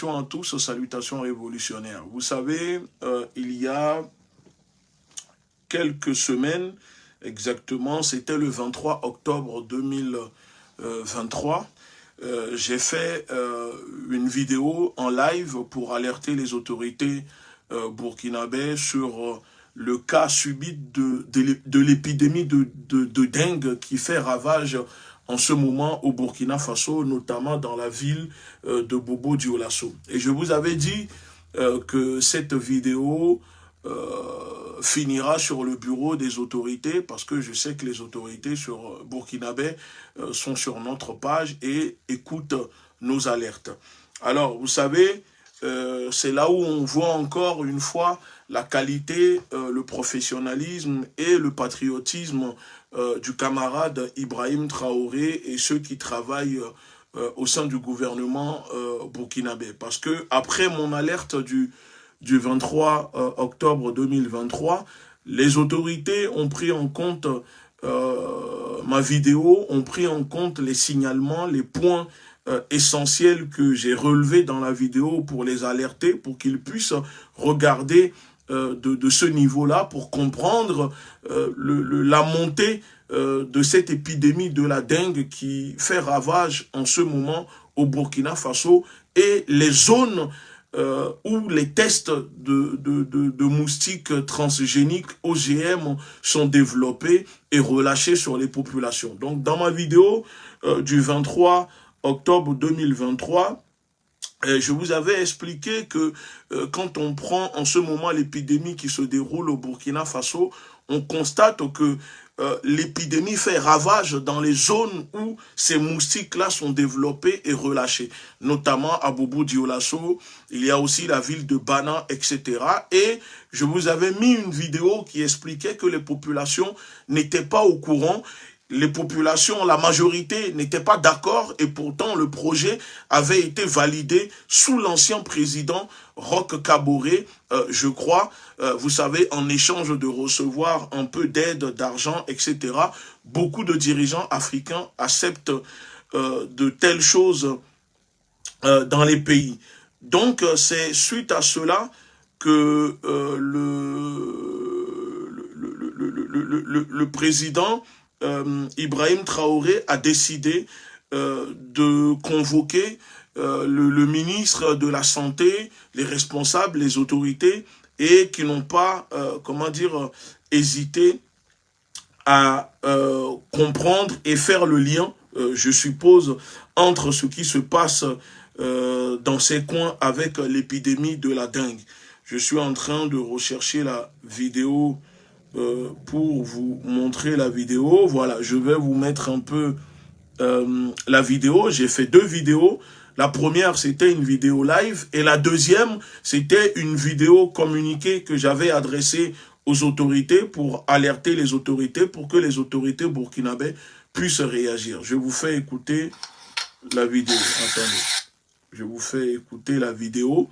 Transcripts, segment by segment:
Bonjour à tous, salutations révolutionnaires. Vous savez, il y a quelques semaines, exactement, c'était le 23 octobre 2023, j'ai fait une vidéo en live pour alerter les autorités burkinabè sur le cas subit de l'épidémie de dengue qui fait ravage en ce moment au Burkina Faso, notamment dans la ville de Bobo Dioulasso. Et je vous avais dit que cette vidéo finira sur le bureau des autorités, parce que je sais que les autorités sur burkinabè sont sur notre page et écoutent nos alertes. Alors, vous savez, c'est là où on voit encore une fois la qualité, le professionnalisme et le patriotisme du camarade Ibrahim Traoré et ceux qui travaillent au sein du gouvernement burkinabè. Parce que après mon alerte du 23 octobre 2023, les autorités ont pris en compte ma vidéo, ont pris en compte les signalements, les points essentiels que j'ai relevés dans la vidéo pour les alerter, pour qu'ils puissent regarder de ce niveau-là pour comprendre la montée de cette épidémie de la dengue qui fait ravage en ce moment au Burkina Faso et les zones où les tests de moustiques transgéniques OGM sont développés et relâchés sur les populations. Donc dans ma vidéo du 23 octobre 2023, je vous avais expliqué que quand on prend en ce moment l'épidémie qui se déroule au Burkina Faso, on constate que l'épidémie fait ravage dans les zones où ces moustiques-là sont développés et relâchés, notamment à Bobo Dioulasso, il y a aussi la ville de Bana, etc. Et je vous avais mis une vidéo qui expliquait que les populations n'étaient pas au courant. Les populations, la majorité n'était pas d'accord et pourtant le projet avait été validé sous l'ancien président Roch Kaboré, je crois, vous savez, en échange de recevoir un peu d'aide, d'argent, etc. Beaucoup de dirigeants africains acceptent de telles choses dans les pays. Donc c'est suite à cela que le président Ibrahim Traoré a décidé de convoquer le ministre de la Santé, les responsables, les autorités, et qui n'ont pas, comment dire, hésité à comprendre et faire le lien, je suppose, entre ce qui se passe dans ces coins avec l'épidémie de la dengue. Je suis en train de rechercher la vidéo pour vous montrer la vidéo. Voilà, je vais vous mettre un peu la vidéo. J'ai fait deux vidéos. La première, c'était une vidéo live. Et la deuxième, c'était une vidéo communiquée que j'avais adressée aux autorités pour alerter les autorités, pour que les autorités burkinabè puissent réagir. Je vous fais écouter la vidéo. Attendez. Je vous fais écouter la vidéo.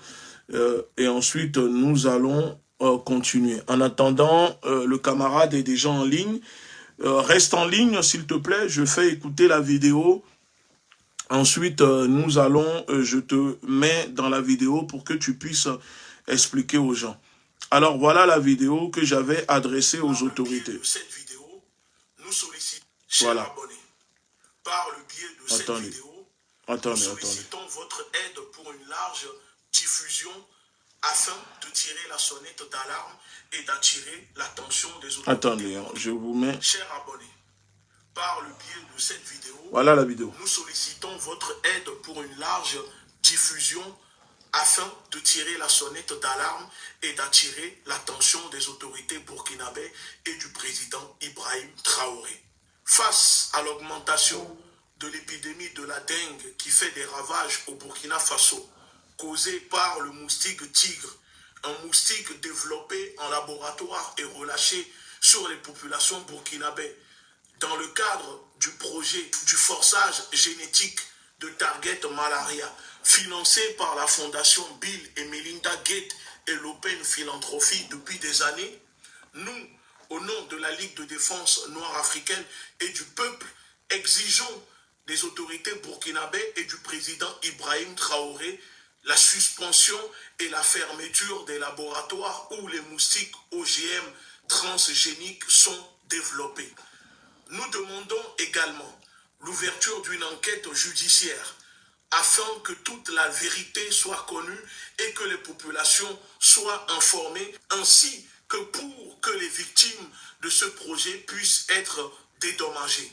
Et ensuite, nous allons continuer. En attendant, le camarade est déjà en ligne. Reste en ligne, s'il te plaît. Je fais écouter la vidéo. Ensuite, nous allons, je te mets dans la vidéo pour que tu puisses expliquer aux gens. Alors, voilà la vidéo que j'avais adressée aux autorités. Cette vidéo, nous sollicitons, chers abonnés, par le biais de cette vidéo, nous sollicitons votre aide pour une large diffusion afin de tirer la sonnette d'alarme et d'attirer l'attention des autorités. Attendez, je vous mets. Chers abonnés, par le biais de cette vidéo, voilà la vidéo. Nous sollicitons votre aide pour une large diffusion afin de tirer la sonnette d'alarme et d'attirer l'attention des autorités burkinabè et du président Ibrahim Traoré. Face à l'augmentation de l'épidémie de la dengue qui fait des ravages au Burkina Faso, causée par le moustique tigre, un moustique développé en laboratoire et relâché sur les populations burkinabè, dans le cadre du projet du forçage génétique de Target Malaria, financé par la fondation Bill et Melinda Gates et l'Open Philanthropy depuis des années, nous, au nom de la Ligue de défense noire africaine et du peuple, exigeons des autorités burkinabè et du président Ibrahim Traoré la suspension et la fermeture des laboratoires où les moustiques OGM transgéniques sont développés. Nous demandons également l'ouverture d'une enquête judiciaire afin que toute la vérité soit connue et que les populations soient informées, ainsi que pour que les victimes de ce projet puissent être dédommagées.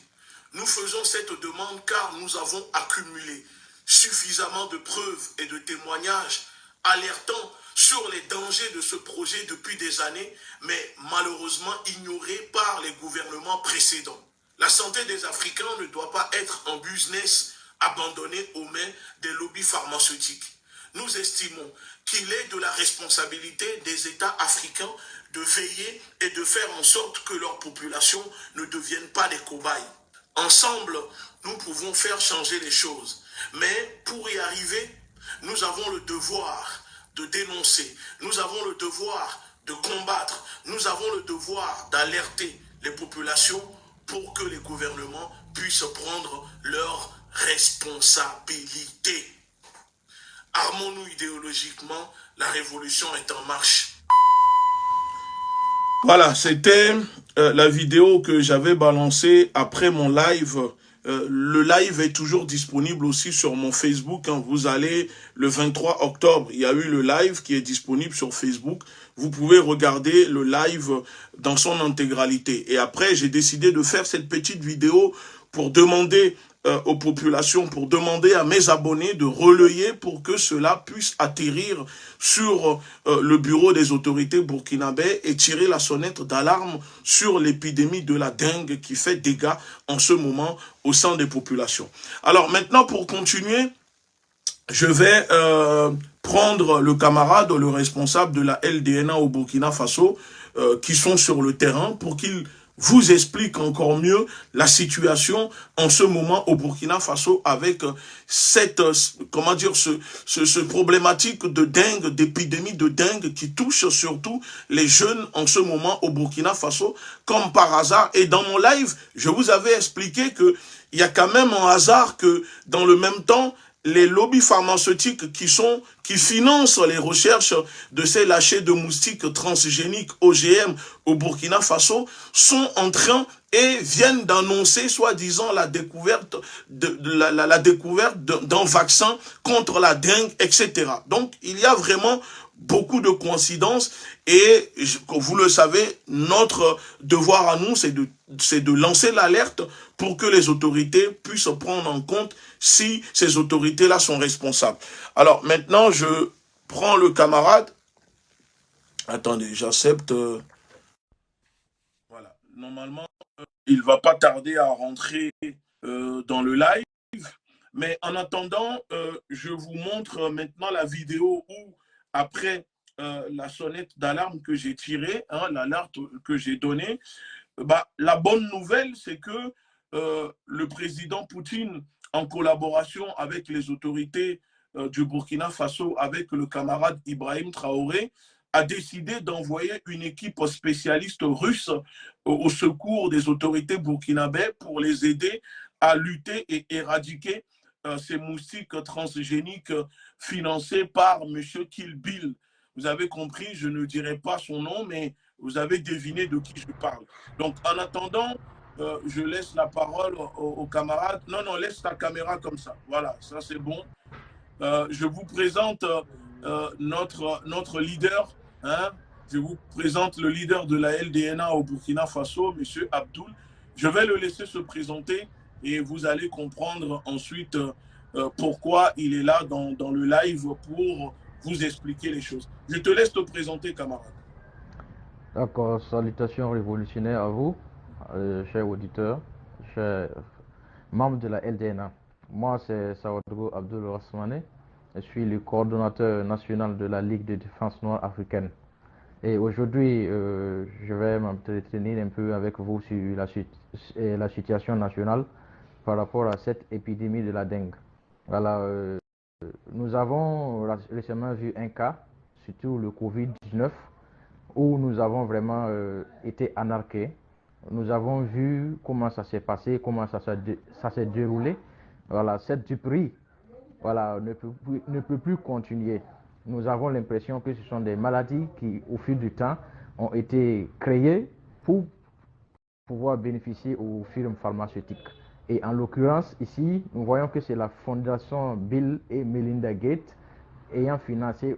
Nous faisons cette demande car nous avons accumulé suffisamment de preuves et de témoignages alertant sur les dangers de ce projet depuis des années, mais malheureusement ignorés par les gouvernements précédents. La santé des Africains ne doit pas être un business abandonné aux mains des lobbies pharmaceutiques. Nous estimons qu'il est de la responsabilité des États africains de veiller et de faire en sorte que leur population ne devienne pas des cobayes. Ensemble, nous pouvons faire changer les choses. Mais pour y arriver, nous avons le devoir de dénoncer, nous avons le devoir de combattre, nous avons le devoir d'alerter les populations pour que les gouvernements puissent prendre leurs responsabilités. Armons-nous idéologiquement, la révolution est en marche. Voilà, c'était la vidéo que j'avais balancée après mon live. Le live est toujours disponible aussi sur mon Facebook. Hein. Vous allez le 23 octobre, il y a eu le live qui est disponible sur Facebook. Vous pouvez regarder le live dans son intégralité. Et après, j'ai décidé de faire cette petite vidéo pour demander aux populations, pour demander à mes abonnés de relayer pour que cela puisse atterrir sur le bureau des autorités burkinabè et tirer la sonnette d'alarme sur l'épidémie de la dengue qui fait dégâts en ce moment au sein des populations. Alors maintenant, pour continuer, je vais prendre le camarade, le responsable de la LDNA au Burkina Faso, qui sont sur le terrain pour qu'il vous explique encore mieux la situation en ce moment au Burkina Faso avec cette, comment dire, ce problématique de dengue, d'épidémie de dengue qui touche surtout les jeunes en ce moment au Burkina Faso, comme par hasard. Et dans mon live, je vous avais expliqué que il y a quand même un hasard que dans le même temps, les lobbies pharmaceutiques qui financent les recherches de ces lâchers de moustiques transgéniques OGM au Burkina Faso sont en train et viennent d'annoncer soi-disant la découverte la découverte d'un vaccin contre la dengue, etc. Donc il y a vraiment beaucoup de coïncidences et vous le savez, notre devoir à nous, c'est de lancer l'alerte pour que les autorités puissent prendre en compte si ces autorités-là sont responsables. Alors maintenant, je prends le camarade. Attendez, j'accepte. Voilà. Normalement, il va pas tarder à rentrer dans le live. Mais en attendant, je vous montre maintenant la vidéo où, après la sonnette d'alarme que j'ai tirée, hein, l'alerte que j'ai donnée, bah, la bonne nouvelle, c'est que le président Poutine, en collaboration avec les autorités du Burkina Faso, avec le camarade Ibrahim Traoré, a décidé d'envoyer une équipe spécialiste russe au secours des autorités burkinabè pour les aider à lutter et éradiquer ces moustiques transgéniques financés par M. Kill Bill. Vous avez compris, je ne dirai pas son nom, mais vous avez deviné de qui je parle. Donc, en attendant, je laisse la parole aux camarades. Non, non, laisse ta caméra comme ça. Voilà, ça c'est bon. Je vous présente notre leader. Hein. Je vous présente le leader de la LDNA au Burkina Faso, M. Abdoul. Je vais le laisser se présenter et vous allez comprendre ensuite pourquoi il est là dans le live pour vous expliquer les choses. Je te laisse te présenter, camarade. D'accord, salutations révolutionnaires à vous, chers auditeurs, chers membres de la LDNA. Moi, c'est Sawadou Abdoul Rasmane. Je suis le coordonnateur national de la Ligue de défense noire africaine. Et aujourd'hui, je vais m'entretenir un peu avec vous sur la situation nationale par rapport à cette épidémie de la dengue. Voilà, nous avons récemment vu un cas, surtout le Covid-19, où nous avons vraiment été anarqués. Nous avons vu comment ça s'est passé, comment ça s'est déroulé. Voilà, cette duperie voilà, ne peut plus continuer. Nous avons l'impression que ce sont des maladies qui, au fil du temps, ont été créées pour pouvoir bénéficier aux firmes pharmaceutiques. Et en l'occurrence, ici, nous voyons que c'est la fondation Bill et Melinda Gates ayant financé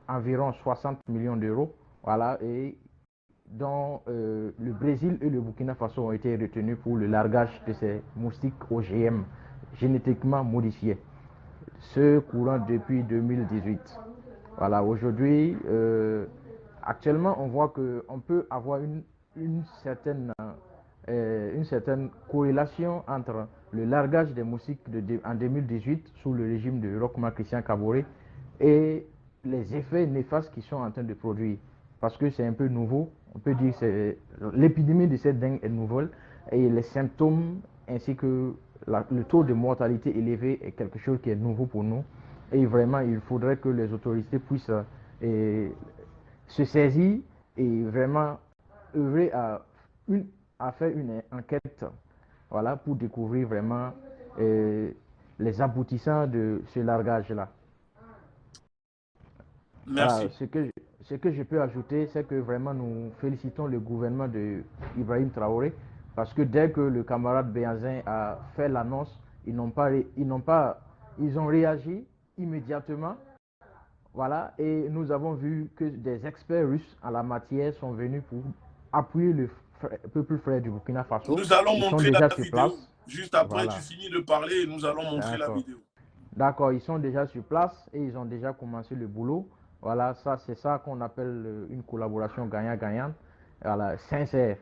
environ 60 millions d'euros, voilà, et dont le Brésil et le Burkina Faso ont été retenus pour le largage de ces moustiques OGM génétiquement modifiés, ce courant depuis 2018. Voilà, aujourd'hui, actuellement, on voit qu'on peut avoir une certaine corrélation entre le largage des moustiques en 2018 sous le régime de Roch-Marc Christian Kaboré et les effets néfastes qui sont en train de produire. Parce que c'est un peu nouveau, on peut dire que l'épidémie de cette dengue est nouvelle et les symptômes ainsi que le taux de mortalité élevé est quelque chose qui est nouveau pour nous. Et vraiment, il faudrait que les autorités puissent se saisir et vraiment œuvrer à faire une enquête, voilà, pour découvrir vraiment les aboutissants de ce largage-là. Voilà, Merci. ce que je peux ajouter, c'est que vraiment nous félicitons le gouvernement de Ibrahim Traoré parce que dès que le camarade Béhanzin a fait l'annonce, ils ont réagi immédiatement. Voilà, et nous avons vu que des experts russes en la matière sont venus pour appuyer le peuple frère du Burkina Faso. Nous allons Ils sont montrer déjà la sur place. vidéo. Juste après, tu Voilà, finis de parler et nous allons montrer la d'accord. vidéo. D'accord, ils sont déjà sur place et ils ont déjà commencé le boulot. Voilà, ça c'est ça qu'on appelle une collaboration gagnant-gagnant. Voilà, sincère.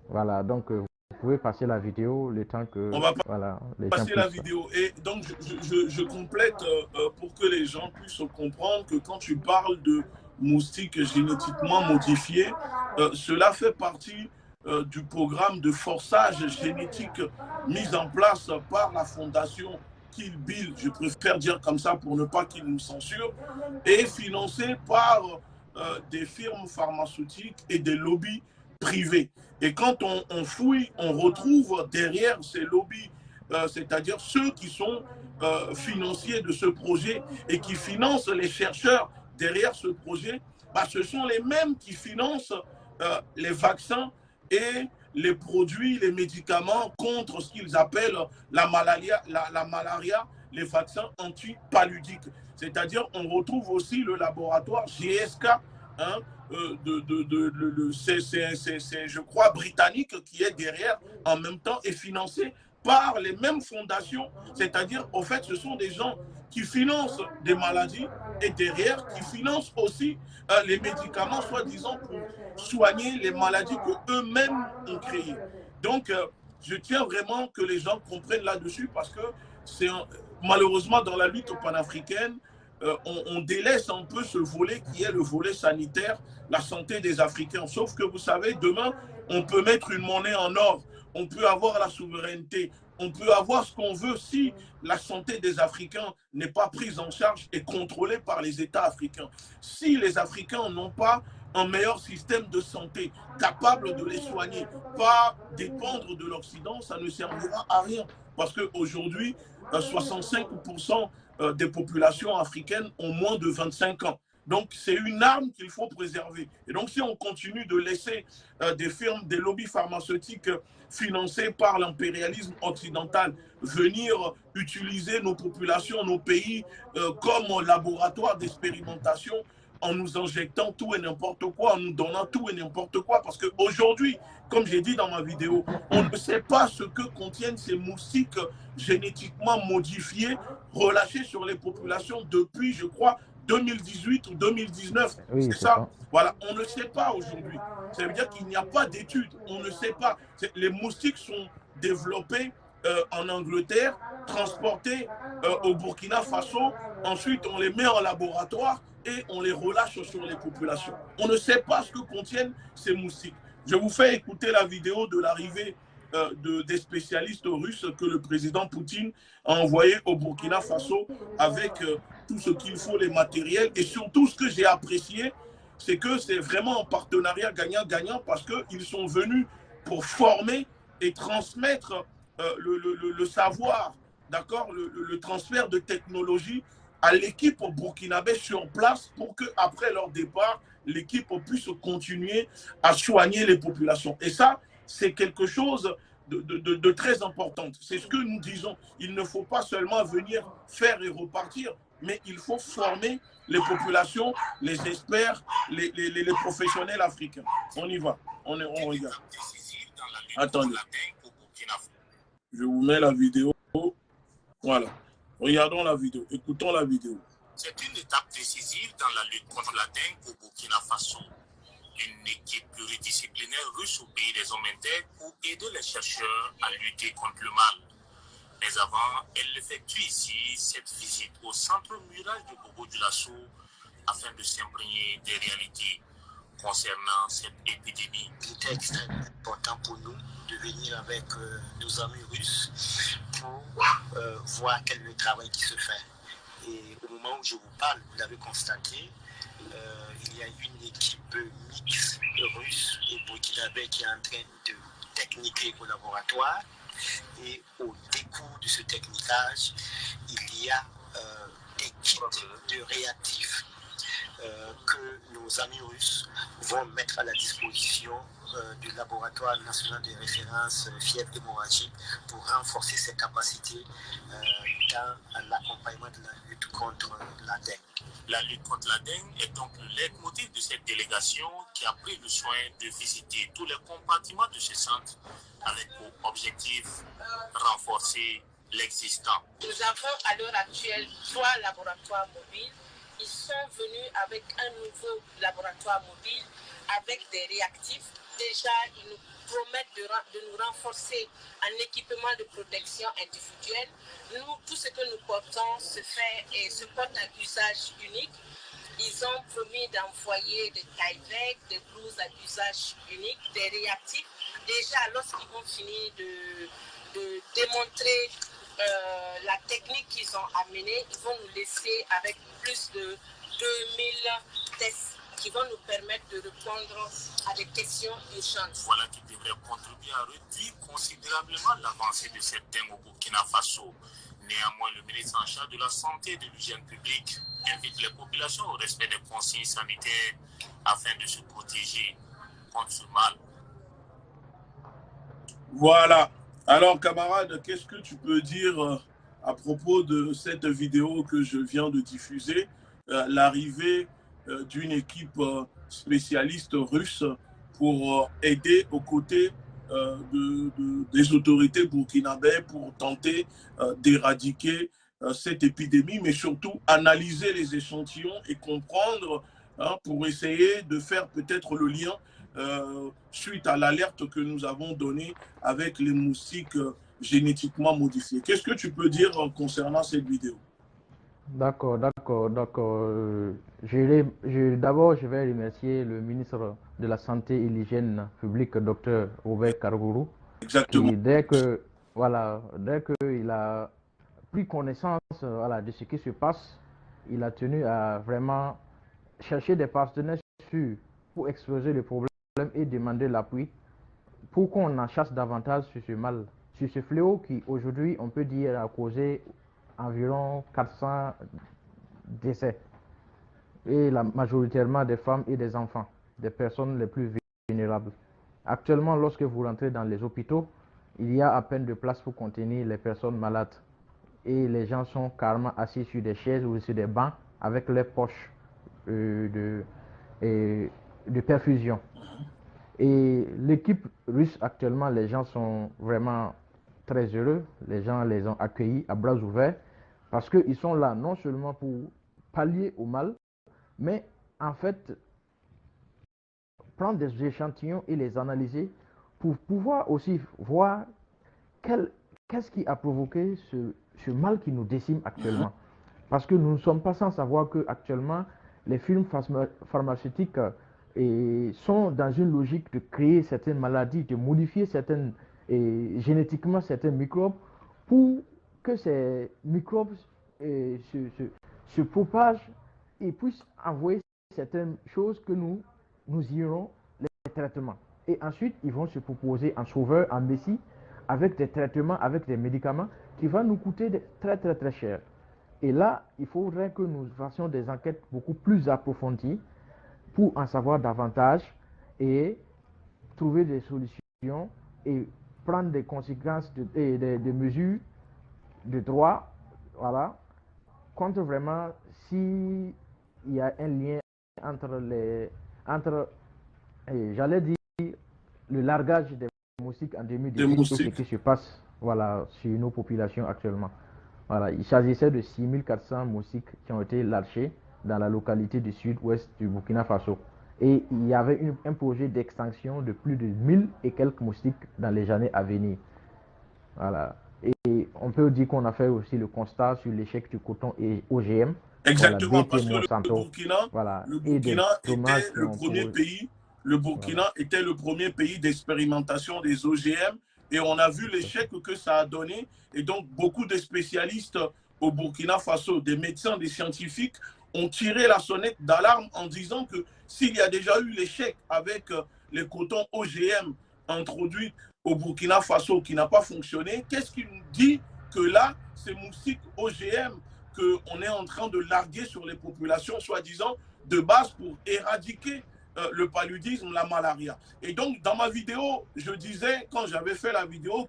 Voilà, donc vous pouvez passer la vidéo le temps On que va voilà, les gens passer la puissent. vidéo. Et donc, je complète pour que les gens puissent comprendre que quand tu parles de moustiques génétiquement modifiés, cela fait partie du programme de forçage génétique mis en place par la fondation Kill Bill, je préfère dire comme ça pour ne pas qu'il nous censure, et financé par des firmes pharmaceutiques et des lobbies privés. Et quand on fouille, on retrouve derrière ces lobbies, c'est-à-dire ceux qui sont financiers de ce projet et qui financent les chercheurs derrière ce projet, bah, ce sont les mêmes qui financent les vaccins et les produits, les médicaments contre ce qu'ils appellent la malaria, les vaccins antipaludiques. C'est-à-dire, on retrouve aussi le laboratoire GSK, hein, c'est, je crois, britannique qui est derrière en même temps et financé par les mêmes fondations. C'est-à-dire, au fait, ce sont des gens qui financent des maladies et derrière qui financent aussi les médicaments, soi-disant, pour soigner les maladies qu'eux-mêmes ont créées. Donc, je tiens vraiment que les gens comprennent là-dessus parce que malheureusement, dans la lutte panafricaine, on délaisse un peu ce volet qui est le volet sanitaire, la santé des Africains. Sauf que vous savez, demain, on peut mettre une monnaie en or, on peut avoir la souveraineté, on peut avoir ce qu'on veut si la santé des Africains n'est pas prise en charge et contrôlée par les États africains. Si les Africains n'ont pas un meilleur système de santé capable de les soigner, pas dépendre de l'Occident, ça ne servira à rien. Parce qu'aujourd'hui, 65% des populations africaines ont moins de 25 ans. Donc, c'est une arme qu'il faut préserver. Et donc, si on continue de laisser des firmes, des lobbies pharmaceutiques financés par l'impérialisme occidental venir utiliser nos populations, nos pays comme laboratoire d'expérimentation, en nous injectant tout et n'importe quoi, en nous donnant tout et n'importe quoi. Parce qu'aujourd'hui, comme j'ai dit dans ma vidéo, on ne sait pas ce que contiennent ces moustiques génétiquement modifiés relâchés sur les populations depuis, je crois, 2018 ou 2019. Oui, C'est c'est ça. ça. Voilà, on ne sait pas aujourd'hui. Ça veut dire qu'il n'y a pas d'études. On ne sait pas. Les moustiques sont développés en Angleterre, transportés au Burkina Faso. Ensuite, on les met en laboratoire et on les relâche sur les populations. On ne sait pas ce que contiennent ces moustiques. Je vous fais écouter la vidéo de l'arrivée des spécialistes russes que le président Poutine a envoyé au Burkina Faso avec tout ce qu'il faut, les matériels. Et surtout, ce que j'ai apprécié, c'est que c'est vraiment un partenariat gagnant-gagnant parce qu'ils sont venus pour former et transmettre le savoir d'accord, le transfert de technologie à l'équipe burkinabé sur place pour qu'après leur départ, l'équipe puisse continuer à soigner les populations. Et ça, c'est quelque chose de très important. C'est ce que nous disons. Il ne faut pas seulement venir faire et repartir, mais il faut former les populations, les experts, les professionnels africains. On y va, on regarde. Attendez, je vous mets la vidéo. Voilà. Regardons la vidéo. Écoutons la vidéo. C'est une étape décisive dans la lutte contre la dengue au Burkina Faso. Une équipe pluridisciplinaire russe au pays des hommes intègres pour aider les chercheurs à lutter contre le mal. Mais avant, elle effectue ici cette visite au centre Mirage de Bobo Dioulasso afin de s'imprégner des réalités concernant cette épidémie. C'était extrêmement important pour nous de venir avec nos amis russes pour voir quel est le travail qui se fait. Et au moment où je vous parle, vous l'avez constaté, il y a une équipe mixte russe et burkinabé qui est en train de techniquer au laboratoire. Et au décours de ce techniquage, il y a des kits de réactifs que nos amis russes vont mettre à la disposition du laboratoire national de référence fièvre hémorragique pour renforcer ses capacités dans l'accompagnement de la lutte contre la dengue. La lutte contre la dengue est donc le leitmotiv de cette délégation qui a pris le soin de visiter tous les compartiments de ce centre avec pour objectif renforcer l'existant. Nous avons à l'heure actuelle 3 laboratoires mobiles. Ils sont venus avec un nouveau laboratoire mobile avec des réactifs. Déjà, ils nous promettent de nous renforcer en équipement de protection individuelle. Nous, tout ce que nous portons se fait et se porte à usage unique. Ils ont promis d'envoyer des taille-vecs, des blouses à usage unique, des réactifs. Déjà, lorsqu'ils vont finir de démontrer la technique qu'ils ont amenée, ils vont nous laisser avec plus de 2000 tests qui vont nous permettre de répondre à des questions urgentes. Voilà qui devrait contribuer à réduire considérablement l'avancée de cette dengue au Burkina Faso. Néanmoins, le ministre en charge de la Santé et de l'Hygiène publique invite les populations au respect des consignes sanitaires afin de se protéger contre ce mal. Voilà. Alors, camarade, qu'est-ce que tu peux dire à propos de cette vidéo que je viens de diffuser, l'arrivée d'une équipe spécialiste russe pour aider aux côtés des autorités burkinabées pour tenter d'éradiquer cette épidémie, mais surtout analyser les échantillons et comprendre pour essayer de faire peut-être le lien suite à l'alerte que nous avons donnée avec les moustiques génétiquement modifiés. Qu'est-ce que tu peux dire concernant cette vidéo? D'accord. D'abord, je vais remercier le ministre de la Santé et l'Hygiène publique, Dr Robert Karogourou, Exactement. qui, dès qu'il a pris connaissance de ce qui se passe, il a tenu à vraiment chercher des partenaires sûrs pour exposer le problème et demander l'appui pour qu'on en chasse davantage sur ce mal, sur ce fléau qui aujourd'hui, on peut dire, a causé environ 400 décès, et majoritairement des femmes et des enfants, des personnes les plus vulnérables. Actuellement, lorsque vous rentrez dans les hôpitaux, il y a à peine de place pour contenir les personnes malades et les gens sont carrément assis sur des chaises ou sur des bancs avec leurs poches de perfusion. Et l'équipe russe actuellement, les gens sont vraiment très heureux, les gens les ont accueillis à bras ouverts parce qu'ils sont là non seulement pour pallier au mal, mais en fait prendre des échantillons et les analyser pour pouvoir aussi voir qu'est-ce qui a provoqué ce mal qui nous décime actuellement. Parce que nous ne sommes pas sans savoir que actuellement les firmes pharmaceutiques sont dans une logique de créer certaines maladies, de modifier génétiquement certains microbes pour que ces microbes se propagent et puissent envoyer certaines choses que nous irons les traitements. Et ensuite, ils vont se proposer en sauveur, en messie, avec des traitements, avec des médicaments qui va nous coûter très très très cher. Et là, il faudrait que nous fassions des enquêtes beaucoup plus approfondies pour en savoir davantage et trouver des solutions et prendre des conséquences et des mesures de droit, voilà, contre vraiment s'il y a un lien entre j'allais dire, le largage des moustiques en 2018 et ce qui se passe, voilà, sur nos populations actuellement. Voilà, il s'agissait de 6400 moustiques qui ont été lâchés dans la localité du sud-ouest du Burkina Faso. Et il y avait un projet d'extinction de plus de 1000 et quelques moustiques dans les années à venir. Voilà. Et on peut dire qu'on a fait aussi le constat sur l'échec du coton et OGM. Exactement, parce que le Burkina, voilà, était le premier pays. Le Burkina était le premier pays d'expérimentation des OGM et on a vu l'échec que ça a donné. Et donc, beaucoup de spécialistes au Burkina Faso, des médecins, des scientifiques, ont tiré la sonnette d'alarme en disant que s'il y a déjà eu l'échec avec les cotons OGM introduits au Burkina Faso qui n'a pas fonctionné, qu'est-ce qui nous dit que là, ces moustiques OGM qu'on est en train de larguer sur les populations, soi-disant, de base pour éradiquer le paludisme, la malaria. Et donc, dans ma vidéo, je disais, quand j'avais fait la vidéo,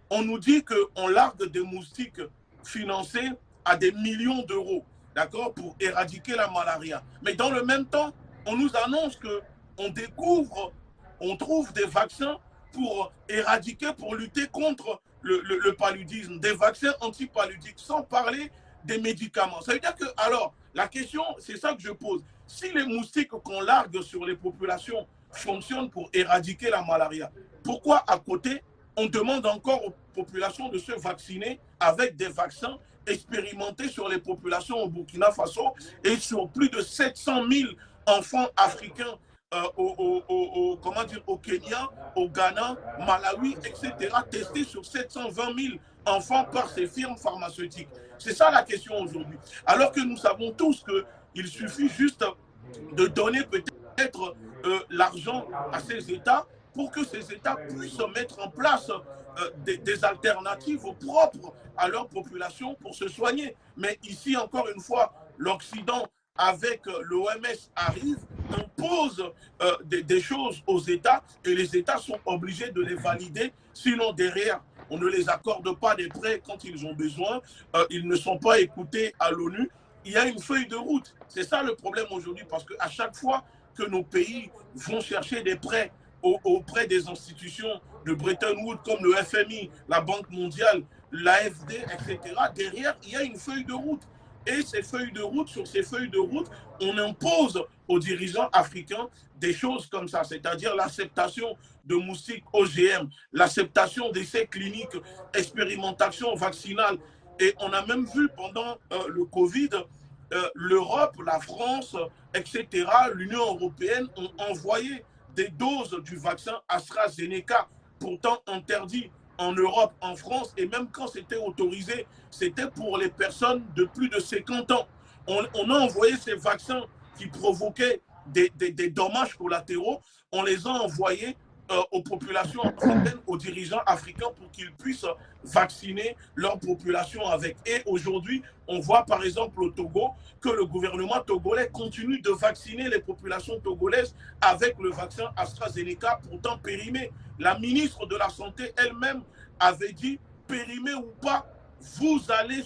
qu'on nous dit qu'on largue des moustiques financés à des millions d'euros, d'accord, pour éradiquer la malaria. Mais dans le même temps, on nous annonce qu'on découvre, on trouve des vaccins pour éradiquer, pour lutter contre le paludisme, des vaccins antipaludiques, sans parler des médicaments. Ça veut dire que, alors, la question, c'est ça que je pose. Si les moustiques qu'on largue sur les populations fonctionnent pour éradiquer la malaria, pourquoi à côté, on demande encore aux populations de se vacciner avec des vaccins expérimentés sur les populations au Burkina Faso et sur plus de 700 000 enfants africains comment dire, au Kenya, au Ghana, Malawi, etc., testés sur 720 000 enfants par ces firmes pharmaceutiques. C'est ça la question aujourd'hui. Alors que nous savons tous qu'il suffit juste de donner peut-être l'argent à ces États pour que ces États puissent mettre en place des alternatives propres à leur population pour se soigner. Mais ici, encore une fois, l'Occident, avec l'OMS, arrive, impose des choses aux États et les États sont obligés de les valider. Sinon, derrière, on ne les accorde pas des prêts quand ils ont besoin. Ils ne sont pas écoutés à l'ONU. Il y a une feuille de route. C'est ça le problème aujourd'hui, parce qu'à chaque fois que nos pays vont chercher des prêts auprès des institutions de Bretton Woods comme le FMI, la Banque mondiale, l'AFD, etc., derrière, il y a une feuille de route. Et ces feuilles de route, sur ces feuilles de route, on impose aux dirigeants africains des choses comme ça, c'est-à-dire l'acceptation de moustiques OGM, l'acceptation d'essais cliniques, expérimentation vaccinale. Et on a même vu pendant le Covid, l'Europe, la France, etc., l'Union européenne ont envoyé des doses du vaccin AstraZeneca, pourtant interdit en Europe, en France, et même quand c'était autorisé, c'était pour les personnes de plus de 50 ans. On a envoyé ces vaccins qui provoquaient des dommages collatéraux, on les a envoyés aux populations africaines, aux dirigeants africains pour qu'ils puissent vacciner leur population avec. Et aujourd'hui, on voit par exemple au Togo que le gouvernement togolais continue de vacciner les populations togolaises avec le vaccin AstraZeneca, pourtant périmé. La ministre de la Santé elle-même avait dit, périmé ou pas, vous allez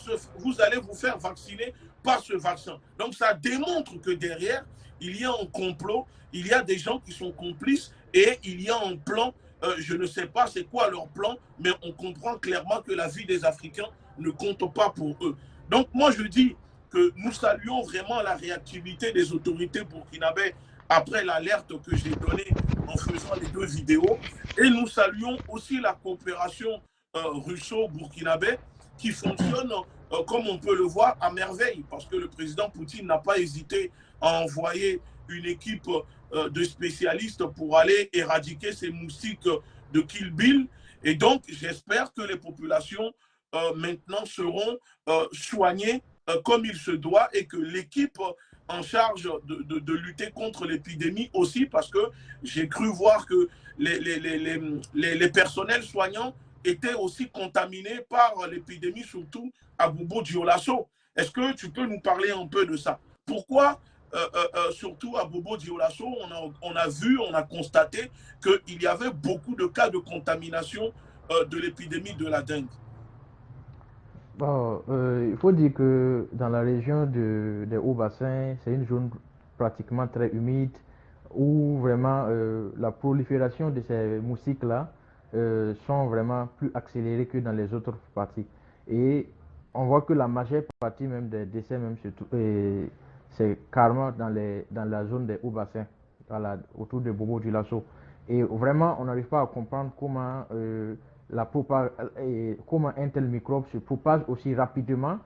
vous faire vacciner par ce vaccin. Donc ça démontre que derrière, il y a un complot, il y a des gens qui sont complices et il y a un plan, je ne sais pas c'est quoi leur plan, mais on comprend clairement que la vie des Africains ne compte pas pour eux. Donc moi je dis que nous saluons vraiment la réactivité des autorités burkinabè après l'alerte que j'ai donnée en faisant les 2 vidéos. Et nous saluons aussi la coopération russo-burkinabè qui fonctionne, comme on peut le voir, à merveille, parce que le président Poutine n'a pas hésité à envoyer une équipe de spécialistes pour aller éradiquer ces moustiques de Kill Bill. Et donc, j'espère que les populations maintenant seront soignées comme il se doit et que l'équipe en charge de lutter contre l'épidémie aussi, parce que j'ai cru voir que les personnels soignants étaient aussi contaminés par l'épidémie, surtout à Bobo-Dioulasso. Est-ce que tu peux nous parler un peu de ça? Pourquoi, surtout à Bobo-Dioulasso, on a vu, on a constaté qu'il y avait beaucoup de cas de contamination de l'épidémie de la dengue? Bon, il faut dire que dans la région des Hauts-Bassins, c'est une zone pratiquement très humide où vraiment la prolifération de ces moustiques-là sont vraiment plus accélérées que dans les autres parties. Et on voit que la majeure partie même des décès, même c'est carrément dans la zone des Hauts-Bassins, autour de Bobo-Dioulasso. Et vraiment, on n'arrive pas à comprendre comment un tel microbe se propage aussi rapidement.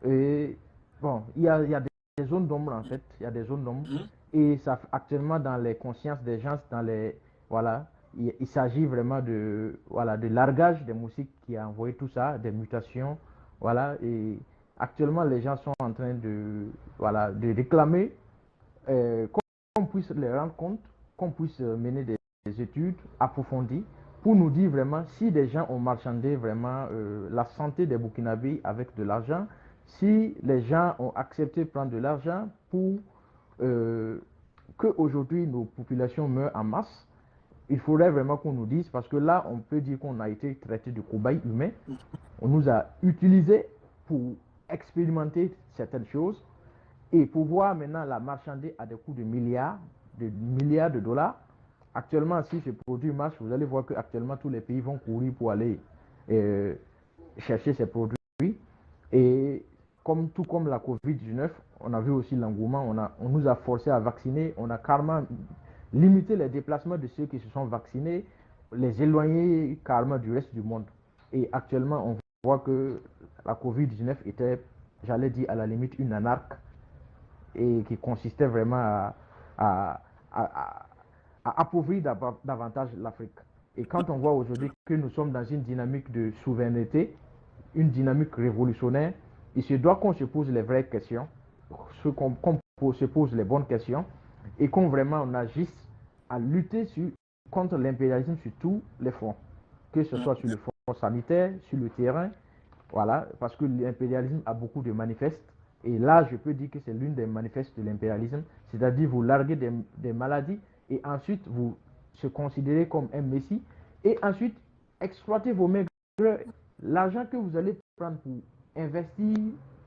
Et bon, il y a des zones d'ombre en fait, il y a des zones d'ombre. Et ça, actuellement, dans les consciences des gens, voilà, il s'agit vraiment de largage des moustiques qui a envoyé tout ça, des mutations, voilà. Et actuellement, les gens sont en train de réclamer qu'on puisse les rendre compte, qu'on puisse mener des études approfondies pour nous dire vraiment si des gens ont marchandé vraiment la santé des Burkinabés avec de l'argent, si les gens ont accepté de prendre de l'argent pour qu'aujourd'hui nos populations meurent en masse. Il faudrait vraiment qu'on nous dise, parce que là, on peut dire qu'on a été traité de cobayes humains. On nous a utilisés pour expérimenter certaines choses et pouvoir maintenant la marchander à des coûts de milliards de dollars. Actuellement, si ce produit marche, vous allez voir qu'actuellement, tous les pays vont courir pour aller chercher ces produits. Et tout comme la COVID-19, on a vu aussi l'engouement, on nous a forcé à vacciner, on a carrément limité les déplacements de ceux qui se sont vaccinés, les éloigner carrément du reste du monde. Et actuellement, on voit que la COVID-19 était, j'allais dire, à la limite une anarque et qui consistait vraiment à appauvrir davantage l'Afrique. Et quand on voit aujourd'hui que nous sommes dans une dynamique de souveraineté, une dynamique révolutionnaire, il se doit qu'on se pose les vraies questions, qu'on se pose les bonnes questions et qu'on vraiment on agisse à lutter contre l'impérialisme sur tous les fronts, que ce soit sur le front sanitaire, sur le terrain, voilà, parce que l'impérialisme a beaucoup de manifestes. Et là, je peux dire que c'est l'une des manifestes de l'impérialisme, c'est-à-dire vous larguez des maladies et ensuite vous se considérez comme un messie et ensuite exploitez vos maigres. L'argent que vous allez prendre pour investir,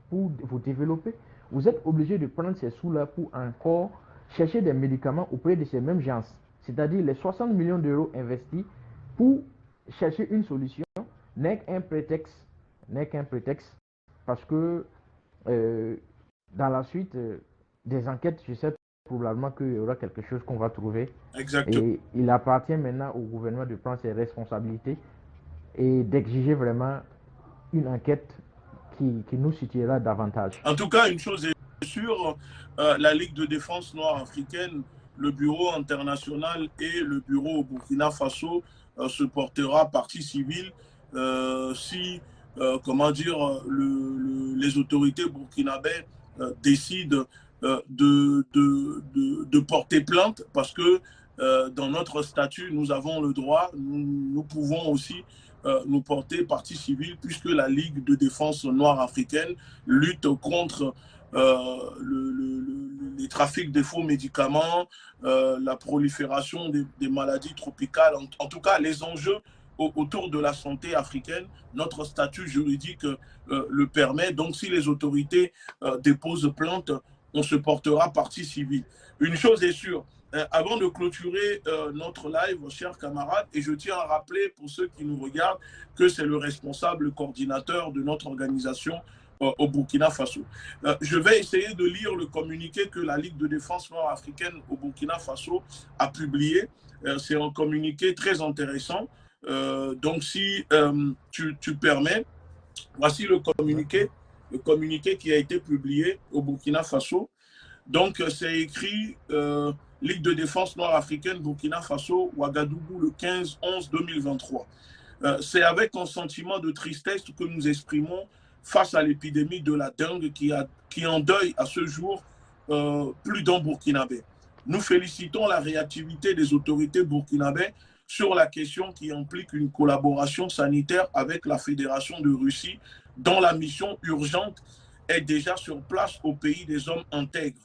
pour vous développer, vous êtes obligé de prendre ces sous-là pour encore chercher des médicaments auprès de ces mêmes gens. C'est-à-dire les 60 millions d'euros investis pour chercher une solution n'est qu'un prétexte, parce que dans la suite des enquêtes, je sais probablement qu'il y aura quelque chose qu'on va trouver. Exactement. Et il appartient maintenant au gouvernement de prendre ses responsabilités et d'exiger vraiment une enquête qui nous situera davantage. En tout cas, une chose est sûre, la Ligue de défense noire africaine, le bureau international et le bureau au Burkina Faso se portera partie civile si, comment dire, les autorités burkinabées décident de porter plainte parce que dans notre statut, nous avons le droit, nous pouvons aussi nous porter partie civile puisque la Ligue de défense noire africaine lutte contre les trafics de faux médicaments, la prolifération des maladies tropicales, en tout cas les enjeux autour de la santé africaine. Notre statut juridique le permet. Donc si les autorités déposent plainte, on se portera partie civile. Une chose est sûre, avant de clôturer notre live, chers camarades, et je tiens à rappeler pour ceux qui nous regardent que c'est le responsable coordinateur de notre organisation au Burkina Faso. Je vais essayer de lire le communiqué que la Ligue de défense noire africaine au Burkina Faso a publié. C'est un communiqué très intéressant. Donc si tu permets, voici le communiqué qui a été publié au Burkina Faso. Donc, c'est écrit Ligue de défense noire africaine Burkina Faso, Ouagadougou, le 15-11-2023. C'est avec un sentiment de tristesse que nous exprimons face à l'épidémie de la dengue qui endeuille à ce jour plus d'un Burkinabé. Nous félicitons la réactivité des autorités burkinabées sur la question qui implique une collaboration sanitaire avec la Fédération de Russie dont la mission urgente est déjà sur place au pays des hommes intègres.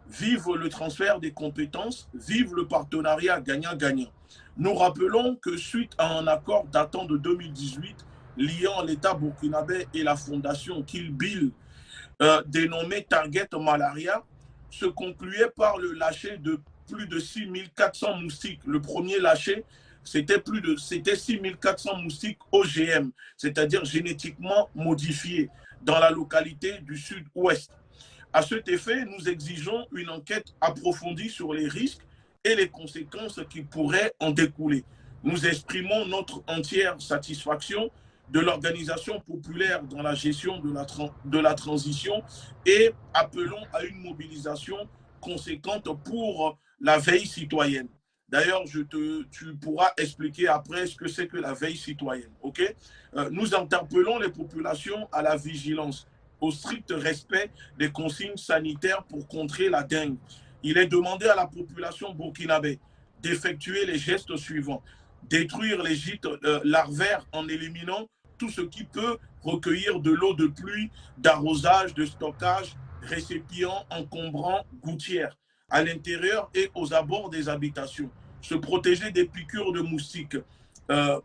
Vive le transfert des compétences, vive le partenariat gagnant-gagnant. Nous rappelons que suite à un accord datant de 2018 liant l'État burkinabé et la fondation Kill Bill dénommée Target Malaria, se concluait par le lâcher de plus de 6400 moustiques. Le premier lâcher, c'était 6400 moustiques OGM, c'est-à-dire génétiquement modifiés, dans la localité du sud-ouest. À cet effet, nous exigeons une enquête approfondie sur les risques et les conséquences qui pourraient en découler. Nous exprimons notre entière satisfaction de l'organisation populaire dans la gestion de la transition et appelons à une mobilisation conséquente pour la veille citoyenne. D'ailleurs, tu pourras expliquer après ce que c'est que la veille citoyenne. Okay? Nous interpellons les populations à la vigilance, au strict respect des consignes sanitaires pour contrer la dengue. Il est demandé à la population burkinabé d'effectuer les gestes suivants. Détruire les gîtes larvaires en éliminant tout ce qui peut recueillir de l'eau de pluie, d'arrosage, de stockage, récipients encombrants, gouttières, à l'intérieur et aux abords des habitations. Se protéger des piqûres de moustiques.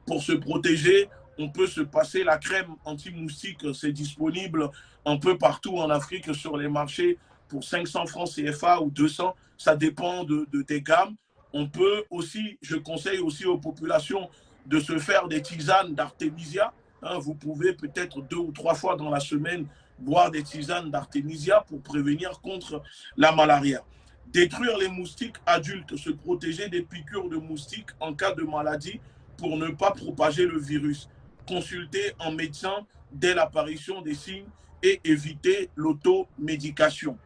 Pour se protéger, on peut se passer la crème anti-moustique. C'est disponible un peu partout en Afrique sur les marchés pour 500 francs CFA ou 200. Ça dépend des gammes. On peut aussi, je conseille aussi aux populations de se faire des tisanes d'artémisia. Vous pouvez peut-être 2 ou 3 fois dans la semaine boire des tisanes d'artémisia pour prévenir contre la malaria. Détruire les moustiques adultes, se protéger des piqûres de moustiques en cas de maladie pour ne pas propager le virus. Consulter un médecin dès l'apparition des signes et éviter l'automédication.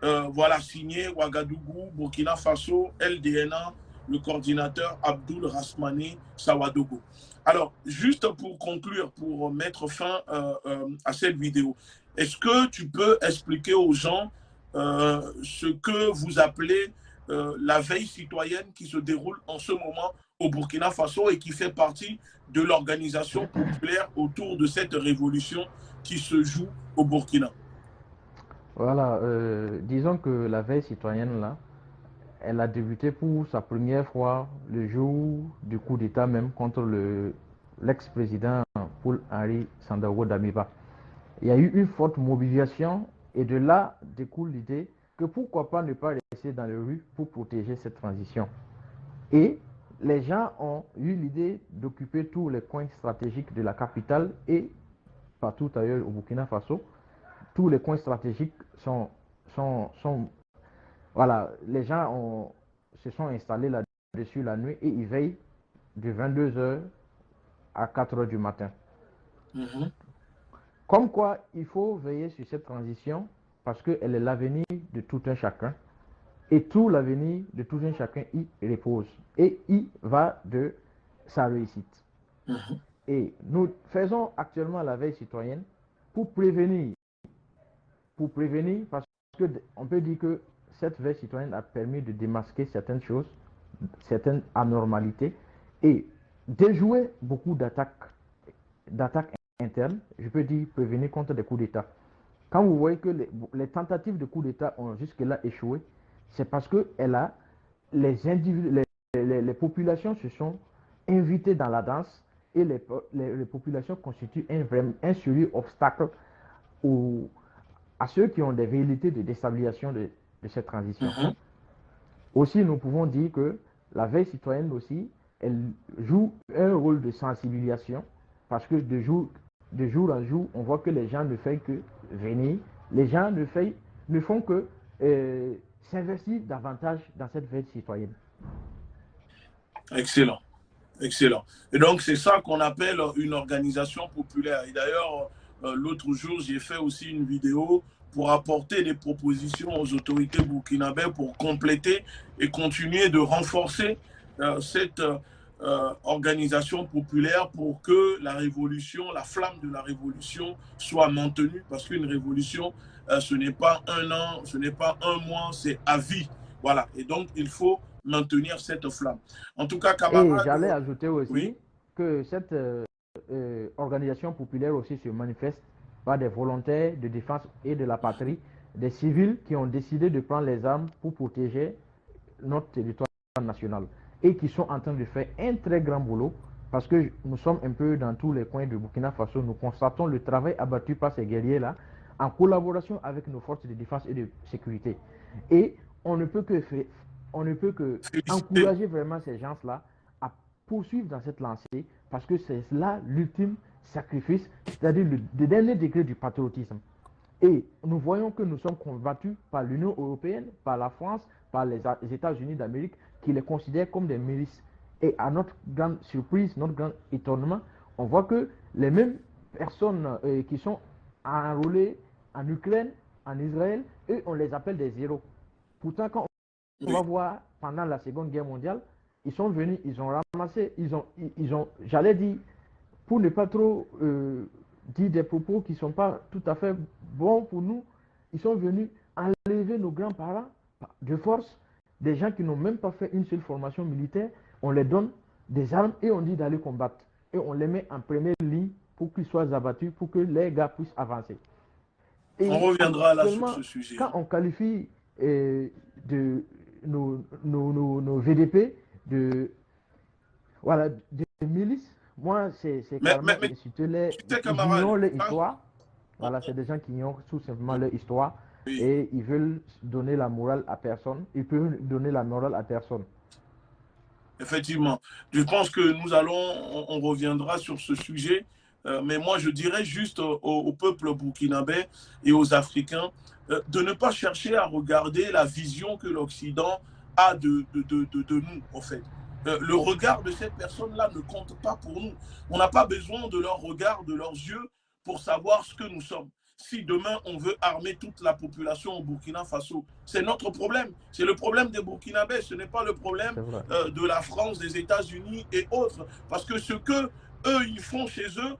Voilà, signé Ouagadougou, Burkina Faso, LDNA, le coordinateur Abdoul Rasmani Sawadogo. Alors, juste pour conclure, pour mettre fin à cette vidéo, est-ce que tu peux expliquer aux gens ce que vous appelez la veille citoyenne qui se déroule en ce moment au Burkina Faso et qui fait partie de l'organisation populaire autour de cette révolution qui se joue au Burkina? Voilà, disons que la veille citoyenne, là, elle a débuté pour sa première fois le jour du coup d'État même contre l'ex-président Paul-Henri Sandaogo Damiba. Il y a eu une forte mobilisation et de là découle l'idée que pourquoi pas ne pas rester dans les rues pour protéger cette transition. Et les gens ont eu l'idée d'occuper tous les coins stratégiques de la capitale et partout ailleurs au Burkina Faso. Tous les coins stratégiques voilà, les gens se sont installés là-dessus la nuit et ils veillent de 22h à 4h du matin. Comme quoi, il faut veiller sur cette transition parce qu'elle est l'avenir de tout un chacun. Et tout l'avenir de tout un chacun y repose. Et y va de sa réussite. Et nous faisons actuellement la veille citoyenne pour prévenir. Parce qu'on peut dire que cette veille citoyenne a permis de démasquer certaines choses, certaines anormalités et déjouer beaucoup d'attaques internes. Je peux dire prévenir contre des coups d'État. Quand vous voyez que les tentatives de coups d'État ont jusque-là échoué, c'est parce que les populations se sont invitées dans la danse et les populations constituent un sérieux obstacle à ceux qui ont des velléités de déstabilisation de cette transition. Aussi, nous pouvons dire que la veille citoyenne aussi, elle joue un rôle de sensibilisation parce que de jour en jour, on voit que les gens ne font que venir, les gens ne font que s'investir davantage dans cette veille citoyenne. Excellent, excellent. Et donc, c'est ça qu'on appelle une organisation populaire. Et d'ailleurs, l'autre jour, j'ai fait aussi une vidéo pour apporter des propositions aux autorités burkinabées pour compléter et continuer de renforcer cette organisation populaire pour que la révolution, la flamme de la révolution soit maintenue, parce qu'une révolution, ce n'est pas un an, ce n'est pas un mois, c'est à vie. Voilà. Et donc, il faut maintenir cette flamme. En tout cas, Et camarades... j'allais ajouter aussi oui. que cette organisation populaire aussi se manifeste par des volontaires de défense et de la patrie, des civils qui ont décidé de prendre les armes pour protéger notre territoire national et qui sont en train de faire un très grand boulot parce que nous sommes un peu dans tous les coins de Burkina Faso. Nous constatons le travail abattu par ces guerriers-là en collaboration avec nos forces de défense et de sécurité. Et on ne peut que encourager vraiment ces gens-là à poursuivre dans cette lancée parce que c'est là l'ultime sacrifice, c'est-à-dire le dernier degré du patriotisme. Et nous voyons que nous sommes combattus par l'Union européenne, par la France, par les États-Unis d'Amérique, qui les considèrent comme des milices. Et à notre grande surprise, notre grand étonnement, on voit que les mêmes personnes qui sont enrôlées en Ukraine, en Israël, eux, on les appelle des héros. Pourtant, quand on va voir pendant la Seconde Guerre mondiale, ils sont venus, ils ont ramassé, j'allais dire, pour ne pas trop dire des propos qui ne sont pas tout à fait bons pour nous, ils sont venus enlever nos grands-parents de force, des gens qui n'ont même pas fait une seule formation militaire, on les donne des armes et on dit d'aller combattre. Et on les met en première ligne pour qu'ils soient abattus, pour que les gars puissent avancer. Et on reviendra là sur ce sujet. Quand on qualifie de nos VDP de milices, moi, c'est carrément insulter les... Ils ignorent leur histoire. Voilà, c'est des gens qui ignorent tout simplement leur histoire. Oui. Et ils veulent donner la morale à personne. Ils peuvent donner la morale à personne. Effectivement. Je pense que on reviendra sur ce sujet. Mais moi, je dirais juste au peuple burkinabé et aux Africains de ne pas chercher à regarder la vision que l'Occident a de nous, en fait. Le regard de cette personne-là ne compte pas pour nous. On n'a pas besoin de leur regard, de leurs yeux pour savoir ce que nous sommes. Si demain, on veut armer toute la population au Burkina Faso, c'est notre problème. C'est le problème des Burkinabés. Ce n'est pas le problème de la France, des États-Unis et autres. Parce que ce que eux, ils font chez eux,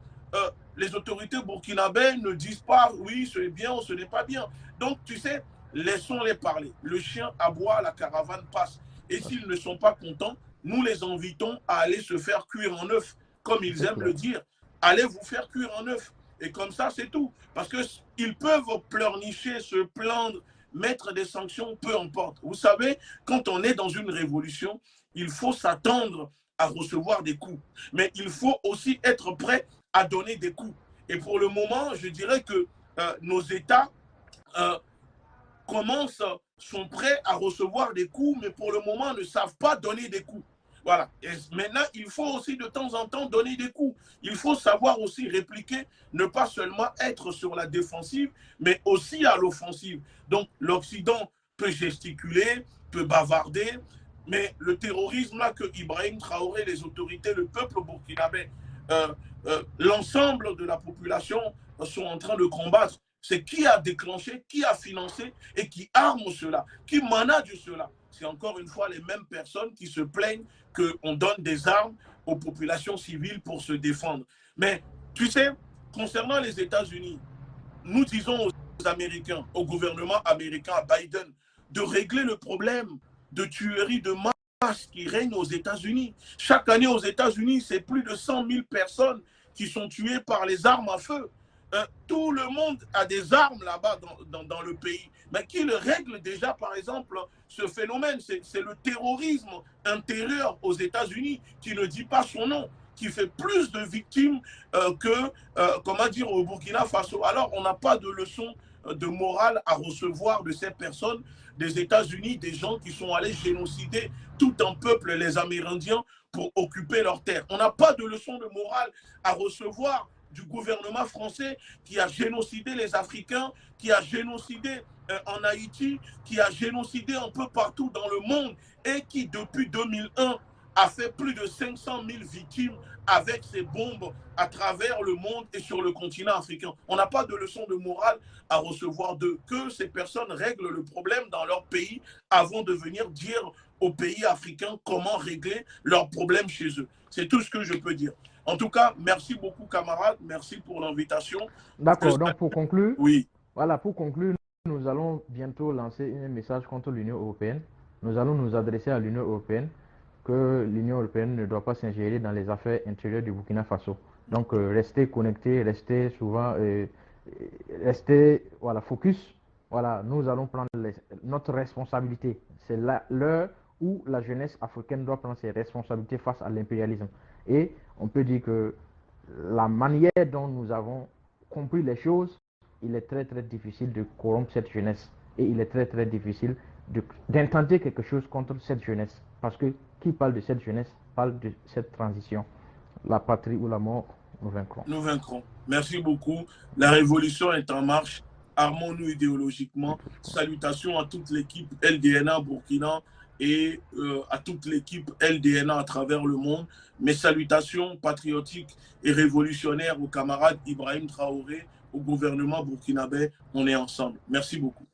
les autorités burkinabés ne disent pas oui, c'est bien ou ce n'est pas bien. Donc, tu sais, laissons-les parler. Le chien aboie, la caravane passe. Et s'ils ne sont pas contents, nous les invitons à aller se faire cuire en œuf, comme ils aiment le dire. Allez vous faire cuire en œuf. Et comme ça, c'est tout. Parce qu'ils peuvent pleurnicher, se plaindre, mettre des sanctions, peu importe. Vous savez, quand on est dans une révolution, il faut s'attendre à recevoir des coups. Mais il faut aussi être prêt à donner des coups. Et pour le moment, je dirais que nos États sont prêts à recevoir des coups, mais pour le moment ne savent pas donner des coups. Voilà. Et maintenant, il faut aussi de temps en temps donner des coups. Il faut savoir aussi répliquer, ne pas seulement être sur la défensive, mais aussi à l'offensive. Donc, l'Occident peut gesticuler, peut bavarder, mais le terrorisme là que Ibrahim Traoré, les autorités, le peuple burkinabé, l'ensemble de la population sont en train de combattre. C'est qui a déclenché, qui a financé et qui arme cela, qui manage cela. C'est encore une fois les mêmes personnes qui se plaignent qu'on donne des armes aux populations civiles pour se défendre. Mais tu sais, concernant les États-Unis, nous disons aux Américains, au gouvernement américain, à Biden, de régler le problème de tuerie de masse qui règne aux États-Unis. Chaque année aux États-Unis, c'est plus de 100 000 personnes qui sont tuées par les armes à feu. Tout le monde a des armes là-bas dans le pays. Mais qui le règle déjà, par exemple, ce phénomène? C'est le terrorisme intérieur aux États-Unis qui ne dit pas son nom, qui fait plus de victimes comment dire, au Burkina Faso. Alors, on n'a pas de leçon de morale à recevoir de ces personnes des États-Unis, des gens qui sont allés génocider tout un peuple, les Amérindiens, pour occuper leurs terres. On n'a pas de leçon de morale à recevoir du gouvernement français qui a génocidé les Africains, qui a génocidé en Haïti, qui a génocidé un peu partout dans le monde et qui, depuis 2001, a fait plus de 500 000 victimes avec ses bombes à travers le monde et sur le continent africain. On n'a pas de leçon de morale à recevoir d'eux. Que ces personnes règlent le problème dans leur pays avant de venir dire aux pays africains comment régler leurs problèmes chez eux. C'est tout ce que je peux dire. En tout cas, merci beaucoup, camarades. Merci pour l'invitation. D'accord. Donc, pour conclure, oui. Voilà, pour conclure, nous allons bientôt lancer un message contre l'Union européenne nous allons nous adresser à l'Union européenne, que l'Union européenne ne doit pas s'ingérer dans les affaires intérieures du Burkina Faso. Donc, rester connectés, rester souvent, rester, voilà, focus. Voilà, nous allons prendre notre responsabilité. C'est l'heure où la jeunesse africaine doit prendre ses responsabilités face à l'impérialisme. Et on peut dire que la manière dont nous avons compris les choses, il est très très difficile de corrompre cette jeunesse. Et il est très très difficile d'intenter quelque chose contre cette jeunesse. Parce que qui parle de cette jeunesse parle de cette transition. La patrie ou la mort, nous vaincrons. Nous vaincrons. Merci beaucoup. La révolution est en marche. Armons-nous idéologiquement. Salutations à toute l'équipe LDNA Burkina et à toute l'équipe LDNA à travers le monde. Mes salutations patriotiques et révolutionnaires aux camarades Ibrahim Traoré, au gouvernement burkinabé. On est ensemble. Merci beaucoup.